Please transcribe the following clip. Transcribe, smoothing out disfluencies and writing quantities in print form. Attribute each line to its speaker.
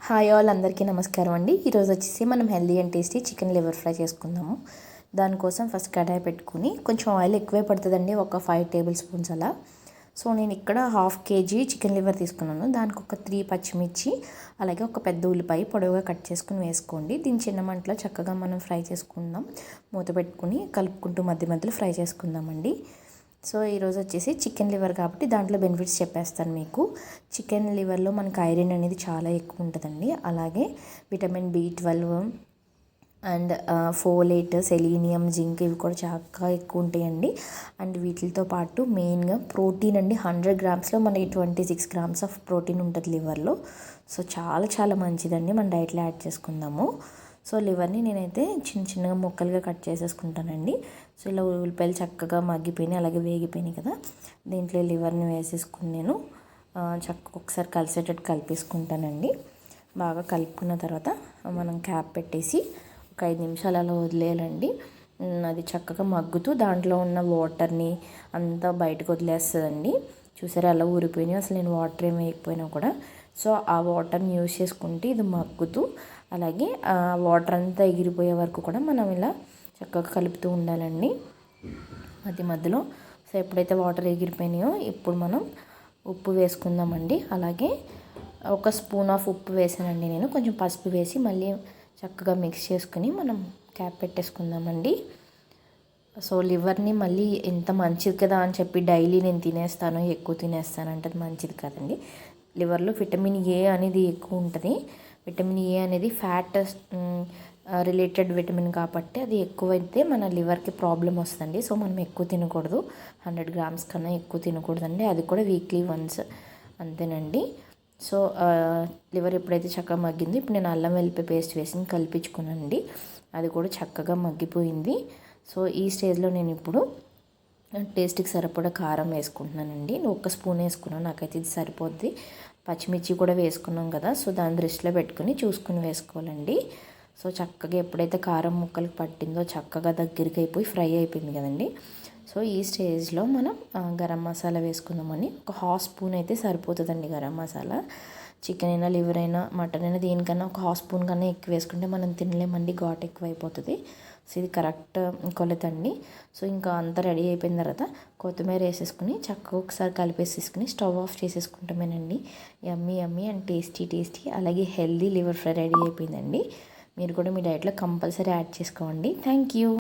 Speaker 1: Hi all, అందరికీ నమస్కారం అండి. ఈరోజు వచ్చేసి మనం healthy and tasty chicken liver fry చేసుకుందాము. దానికోసం ఫస్ట్ కడాయి పెట్టుకుని కొంచెం ఆయిల్ ఎక్కువే పడుతుందండి, ఒక 5 టేబుల్ స్పూన్స్ అలా. సో నేను ఇక్కడ 1/2 kg చికెన్ లివర్ తీసుకున్నాను. దానికి ఒక 3 పచ్చిమిర్చి, అలాగే ఒక పెద్ద ఉల్లిపాయ పొడవుగా కట్ చేసుకుని వేసుకోండి. దీని చిన్న మంటలో చక్కగా మనం ఫ్రై చేసుకుందాం. మూత పెట్టుకుని కలుపుకుంటూ మధ్య మధ్యలో ఫ్రై చేసుకుందామండి. సో ఈరోజు వచ్చేసి చికెన్ లివర్ కాబట్టి దాంట్లో బెనిఫిట్స్ చెప్పేస్తాను మీకు. చికెన్ లివర్లో మనకు ఐరన్ అనేది చాలా ఎక్కువ ఉంటుందండి. అలాగే vitamin B12 and folate, selenium, zinc ఇవి కూడా చాలా ఎక్కువ ఉంటాయండి. అండ్ వీటితో పాటు మెయిన్గా ప్రోటీన్ అండి. 100 గ్రామ్స్లో మనకి 26 గ్రామ్స్ ఆఫ్ ప్రోటీన్ ఉంటుంది లివర్లో. సో చాలా చాలా మంచిదండి, మన డైట్లో యాడ్ చేసుకుందాము. సో లివర్ని నేనైతే చిన్న చిన్నగా ముక్కలుగా కట్ చేసేసుకుంటానండి. సో ఇలా ఉల్లిపాయలు చక్కగా మగ్గిపోయినాయి, అలాగే వేగిపోయినాయి కదా. దీంట్లో లివర్ని వేసేసుకుని నేను చక్కగా ఒకసారి కలిసేటట్టు కలిపేసుకుంటానండి. బాగా కలుపుకున్న తర్వాత మనం క్యాప్ పెట్టేసి ఒక 5 నిమిషాలు అలా వదిలేయాలండి. అది చక్కగా మగ్గుతూ దాంట్లో ఉన్న వాటర్ని అంతా బయటకు వదిలేస్తుందండి. చూసారా అలా ఊరిపోయినాయి, అసలు నేను వాటర్ ఏమి వేయకపోయినా కూడా. సో ఆ వాటర్ని యూజ్ చేసుకుంటే ఇది మగ్గుతూ, అలాగే ఆ వాటర్ అంతా ఎగిరిపోయే వరకు కూడా మనం ఇలా చక్కగా కలుపుతూ ఉండాలండి మధ్య మధ్యలో. సో ఎప్పుడైతే వాటర్ ఎగిరిపోయినాయో ఇప్పుడు మనం ఉప్పు వేసుకుందామండి. అలాగే ఒక స్పూన్ ఆఫ్ ఉప్పు వేసానండి నేను. కొంచెం పసుపు వేసి మళ్ళీ చక్కగా మిక్స్ చేసుకుని మనం క్యాప్ పెట్టేసుకుందామండి. సో లివర్ని మళ్ళీ ఎంత మంచిది కదా అని చెప్పి డైలీ నేను తినేస్తాను, ఎక్కువ తినేస్తాను అంటే అది మంచిది కాదండి. లివర్లో విటమిన్ ఏ అనేది ఎక్కువ ఉంటుంది. విటమిన్ ఏ అనేది ఫ్యాట్ రిలేటెడ్ విటమిన్ కాబట్టి అది ఎక్కువైతే మన లివర్కి ప్రాబ్లం వస్తుందండి. సో మనం ఎక్కువ తినకూడదు, 100 గ్రామ్స్ కన్నా ఎక్కువ తినకూడదండి. అది కూడా వీక్లీ వన్స్ అంతేనండి. సో లివర్ ఎప్పుడైతే చక్కగా మగ్గింది, ఇప్పుడు నేను అల్లం వెల్లిపాయ పేస్ట్ వేసి కలిపించుకున్నానండి. అది కూడా చక్కగా మగ్గిపోయింది. సో ఈ స్టేజ్లో నేను ఇప్పుడు టేస్ట్కి సరిపడా కారం వేసుకుంటున్నానండి. నేను 1 స్పూన్ వేసుకున్నాను, నాకైతే ఇది సరిపోద్ది. పచ్చిమిర్చి కూడా వేసుకున్నాం కదా, సో దాని దృష్టిలో పెట్టుకుని చూసుకుని వేసుకోవాలండి. సో చక్కగా ఎప్పుడైతే కారం ముక్కలకు పట్టిందో చక్కగా దగ్గరికి అయిపోయి ఫ్రై అయిపోయింది కదండి. సో ఈ స్టేజ్లో మనం గరం మసాలా వేసుకుందామని. ఒక 1/2 స్పూన్ అయితే సరిపోతుందండి గరం మసాలా. చికెన్ అయినా, లివర్ అయినా, మటన్ అయినా దేనికన్నా ఒక 1/2 స్పూన్ కన్నా ఎక్కువ వేసుకుంటే మనం తినలేమండి, ఘాటు ఎక్కువ అయిపోతుంది. సో ఇది కరెక్ట్ కొలతండి. సో ఇంకా అంతా రెడీ అయిపోయిన తర్వాత కొత్తిమీర వేసేసుకుని చక్కగా ఒకసారి కలిపేసేసుకుని స్టవ్ ఆఫ్ చేసేసుకుంటామేనండి. యమ్మీ యమ్మీ అండ్ టేస్టీ అలాగే హెల్దీ లివర్ ఫ్రై రెడీ అయిపోయిందండి. మీరు కూడా మీ డైట్లో కంపల్సరీ యాడ్ చేసుకోండి. Thank you.